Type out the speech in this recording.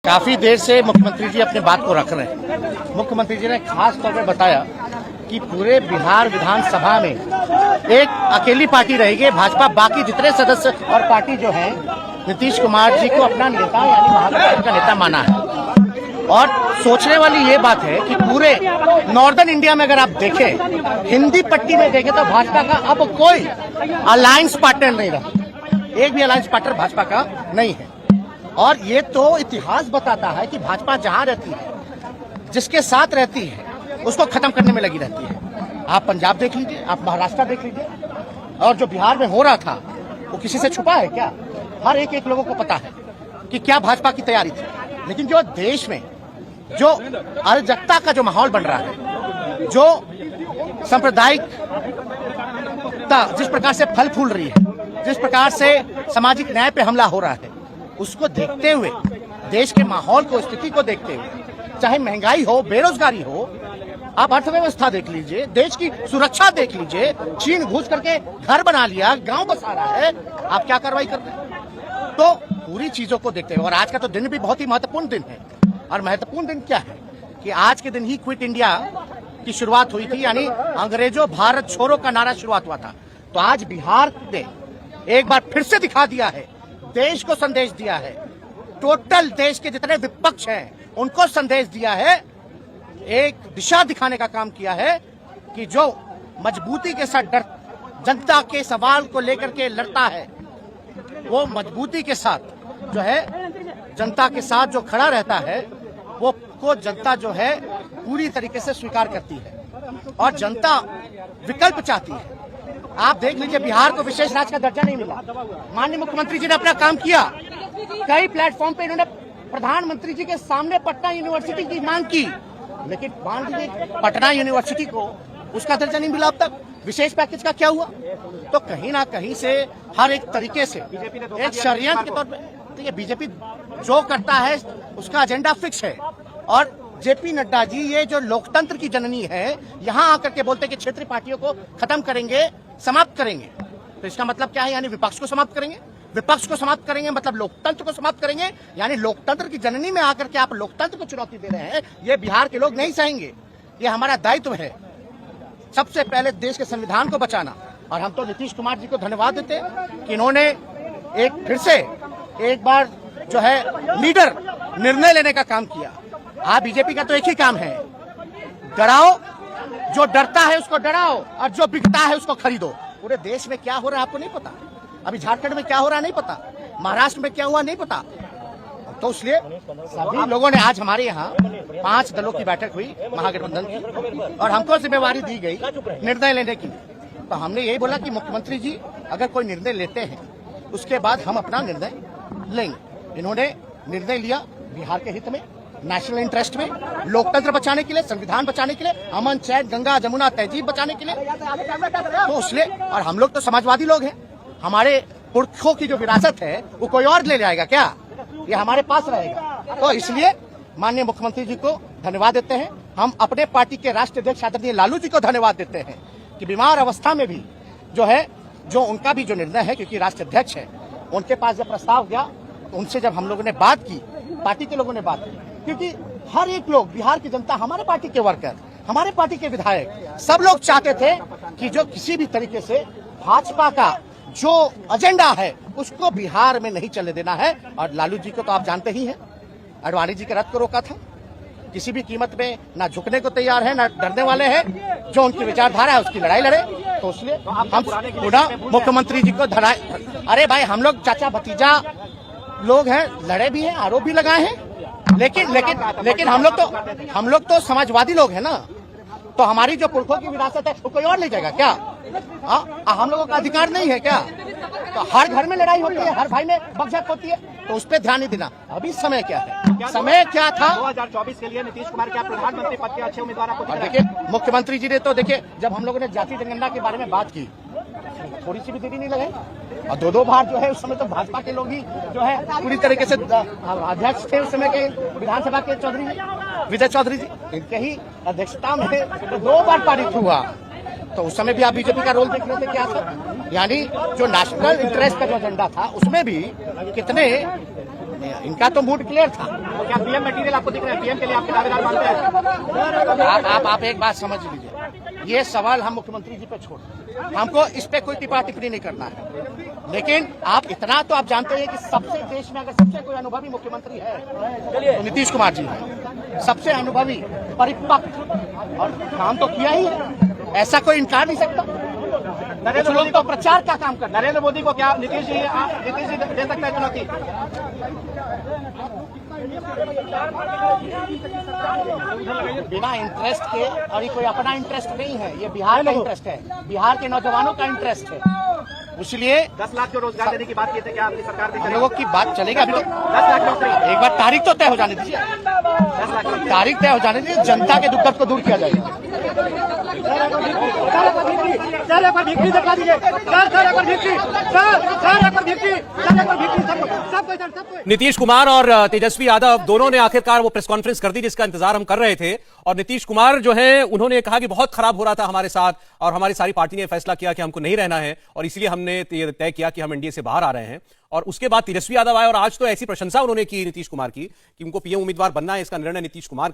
काफी देर से मुख्यमंत्री जी अपनी बात को रख रहे हैं। मुख्यमंत्री जी ने खास तौर पर बताया कि पूरे बिहार विधानसभा में एक अकेली पार्टी रहेगी भाजपा, बाकी जितने सदस्य और पार्टी जो है नीतीश कुमार जी को अपना नेता यानी महागठबंधन का नेता माना है। और सोचने वाली ये बात है कि पूरे नॉर्दर्न इंडिया में अगर आप देखें, हिंदी पट्टी में देखें तो भाजपा का अब कोई अलायंस पार्टनर नहीं रहा। एक भी अलायंस पार्टनर भाजपा का नहीं है। और ये तो इतिहास बताता है कि भाजपा जहां रहती है, जिसके साथ रहती है, उसको खत्म करने में लगी रहती है। आप पंजाब देख लीजिए, आप महाराष्ट्र देख लीजिए, और जो बिहार में हो रहा था वो किसी से छुपा है क्या? हर एक लोगों को पता है कि क्या भाजपा की तैयारी थी। लेकिन जो देश में जो अराजकता का जो माहौल बन रहा है, जो सांप्रदायिकता जिस प्रकार से फल फूल रही है, जिस प्रकार से सामाजिक न्याय पे हमला हो रहा है, उसको देखते हुए, देश के माहौल को, स्थिति को देखते हुए, चाहे महंगाई हो, बेरोजगारी हो, आप अर्थव्यवस्था देख लीजिए, देश की सुरक्षा देख लीजिए, चीन घुस करके घर बना लिया, गांव बसा रहा है, आप क्या कार्रवाई कर रहे हैं? तो पूरी चीजों को देखते हुए, और आज का तो दिन भी बहुत ही महत्वपूर्ण दिन है। और महत्वपूर्ण दिन क्या है कि आज के दिन ही क्विट इंडिया की शुरुआत हुई थी, यानी अंग्रेजों भारत छोड़ो का नारा शुरुआत हुआ था। तो आज बिहार ने एक बार फिर से दिखा दिया है, देश को संदेश दिया है, टोटल देश के जितने विपक्ष हैं उनको संदेश दिया है, एक दिशा दिखाने का काम किया है कि जो मजबूती के साथ जनता के सवाल को लेकर के लड़ता है, वो मजबूती के साथ जो है जनता के साथ जो खड़ा रहता है, वो को जनता जो है पूरी तरीके से स्वीकार करती है और जनता विकल्प चाहती है। आप देख लीजिए, बिहार को विशेष राज्य का दर्जा नहीं मिला। माननीय मुख्यमंत्री जी ने अपना काम किया, कई प्लेटफॉर्म पे इन्होंने प्रधानमंत्री जी के सामने पटना यूनिवर्सिटी की मांग की, लेकिन मान लीजिए पटना यूनिवर्सिटी को उसका दर्जा नहीं मिला। अब तक विशेष पैकेज का क्या हुआ? तो कहीं ना कहीं से हर एक तरीके से एक षड्यंत्र के तौर पर देखिए, बीजेपी जो करता है उसका एजेंडा फिक्स है। और जेपी नड्डा जी, ये जो लोकतंत्र की जननी है, यहाँ आकर के बोलते कि क्षेत्रीय पार्टियों को खत्म करेंगे, समाप्त करेंगे। तो इसका मतलब क्या है? यानी विपक्ष को समाप्त करेंगे। विपक्ष को समाप्त करेंगे मतलब लोकतंत्र को समाप्त करेंगे। यानी लोकतंत्र की जननी में आकर के आप लोकतंत्र को चुनौती दे रहे हैं, ये बिहार के लोग नहीं सहेंगे। ये हमारा दायित्व है, सबसे पहले देश के संविधान को बचाना। और हम तो नीतीश कुमार जी को धन्यवाद देते हैं कि इन्होंने एक फिर से एक बार जो है लीडर निर्णय लेने का काम किया। आप बीजेपी का तो एक ही काम है, डराओ, जो डरता है उसको डराओ, और जो बिकता है उसको खरीदो। पूरे देश में क्या हो रहा है आपको नहीं पता, अभी झारखंड में क्या हो रहा है नहीं पता, महाराष्ट्र में क्या हुआ नहीं पता। तो इसलिए सभी लोगों ने, आज हमारे यहाँ 5 दलों की बैठक हुई महागठबंधन की, और हमको जिम्मेवारी दी गई निर्णय लेने की। तो हमने यही बोला कि मुख्यमंत्री जी अगर कोई निर्णय लेते हैं, उसके बाद हम अपना निर्णय लेंगे। इन्होंने निर्णय लिया बिहार के हित में, नेशनल इंटरेस्ट में, लोकतंत्र बचाने के लिए, संविधान बचाने के लिए, अमन चैन गंगा जमुना तहजीब बचाने के लिए। तो इसलिए, और हम लोग तो समाजवादी लोग हैं, हमारे पुरखों की जो विरासत है वो कोई और ले जाएगा क्या? ये हमारे पास रहेगा। तो इसलिए माननीय मुख्यमंत्री जी को धन्यवाद देते हैं। हम अपने पार्टी के राष्ट्रीय अध्यक्ष आदरणीय लालू जी को धन्यवाद देते हैं कि बीमार अवस्था में भी जो है, जो उनका भी जो निर्णय है, क्योंकि राष्ट्रीय अध्यक्ष है, उनके पास जब प्रस्ताव गया तो उनसे जब हम लोगों ने बात की, पार्टी के लोगों ने बात की, क्योंकि हर एक लोग, बिहार की जनता, हमारे पार्टी के वर्कर, हमारे पार्टी के विधायक, सब लोग चाहते थे कि जो किसी भी तरीके से भाजपा का जो एजेंडा है उसको बिहार में नहीं चलने देना है। और लालू जी को तो आप जानते ही हैं, आडवाणी जी के रथ को रोका था, किसी भी कीमत में ना झुकने को तैयार है, ना डरने वाले हैं, जो उनकी विचारधारा है उसकी लड़ाई लड़े। तो इसलिए हम पूरा मुख्यमंत्री जी को अरे भाई, हम लोग चाचा भतीजा लोग हैं, लड़े भी हैं, आरोप भी लगाए हैं, लेकिन हम लोग तो समाजवादी लोग हैं ना। तो हमारी जो पुरखों की विरासत है वो कोई और ले जाएगा क्या? हम लोगों का अधिकार नहीं है क्या? तो हर घर में लड़ाई होती है, हर भाई में बकझक होती है, तो उस पर ध्यान नहीं देना। अभी समय क्या है? समय क्या था? 2024 के लिए नीतीश कुमार क्या प्रधानमंत्री पद के अच्छे उम्मीदवार आपको दिख रहे हैं? देखिए, मुख्यमंत्री जी ने तो देखिए, जब हम लोगों ने जाति जनगणना के बारे में बात की, थोड़ी सी भी देरी नहीं लगाई। और 2 बार जो है उस समय तो भाजपा के लोग ही जो है पूरी तरीके से अध्यक्ष थे उस समय के विधानसभा के चौधरी विजय चौधरी जी, इनके ही अध्यक्षता में 2 बार पारित हुआ। तो उस समय भी आप बीजेपी का रोल देख लेते क्या था। यानी जो नेशनल इंटरेस्ट का जो एजेंडा था उसमें भी कितने इनका तो मूड क्लियर था। तो क्या पीएम मटेरियल आपको दिख रहा है? पीएम के लिए आपके दावेदार मानते हैं? आप एक बात समझ लीजिए, ये सवाल हम मुख्यमंत्री जी पे छोड़ दें। हमको इस पे कोई टिप्पणी टिप्पणी नहीं करना है, लेकिन आप इतना तो आप जानते हैं कि सबसे देश में अगर सबसे कोई अनुभवी मुख्यमंत्री है तो नीतीश कुमार जी है। सबसे अनुभवी, परिपक्व, और काम तो किया ही है, ऐसा कोई इनकार नहीं सकता। कुछ लोग तो प्रचार का काम करते हैं। नरेंद्र मोदी को क्या नीतीश जी दे सकता है चुनौती? बिना इंटरेस्ट के, और ये कोई अपना इंटरेस्ट नहीं है, ये बिहार का इंटरेस्ट है, बिहार के नौजवानों का इंटरेस्ट है। इसलिए 10 लाख को रोजगार देने की बात की थी, क्या आपकी सरकार भी हम करेगी? लोगों की बात चलेगी। अभी तो 10 लाख नौकरी, एक बार तारीख तो तय हो जाने दीजिए, 10 लाख नौकरी। तारीख तय हो जाने दीजिए, जनता के दुख दर्द को दूर किया जाएगा। नीतीश कुमार और तेजस्वी यादव दोनों ने आखिरकार वो प्रेस कॉन्फ्रेंस कर दी जिसका इंतजार हम कर रहे थे। और नीतीश कुमार जो है उन्होंने कहा कि बहुत खराब हो रहा था हमारे साथ, और हमारी सारी पार्टी ने फैसला किया कि हमको नहीं रहना है, और इसलिए हमने तय किया कि हम एनडीए से बाहर आ रहे हैं। और उसके बाद तेजस्वी यादव आए और आज तो ऐसी प्रशंसा उन्होंने की नीतीश कुमार की कि उनको पीएम उम्मीदवार बनना है, इसका निर्णय नीतीश कुमार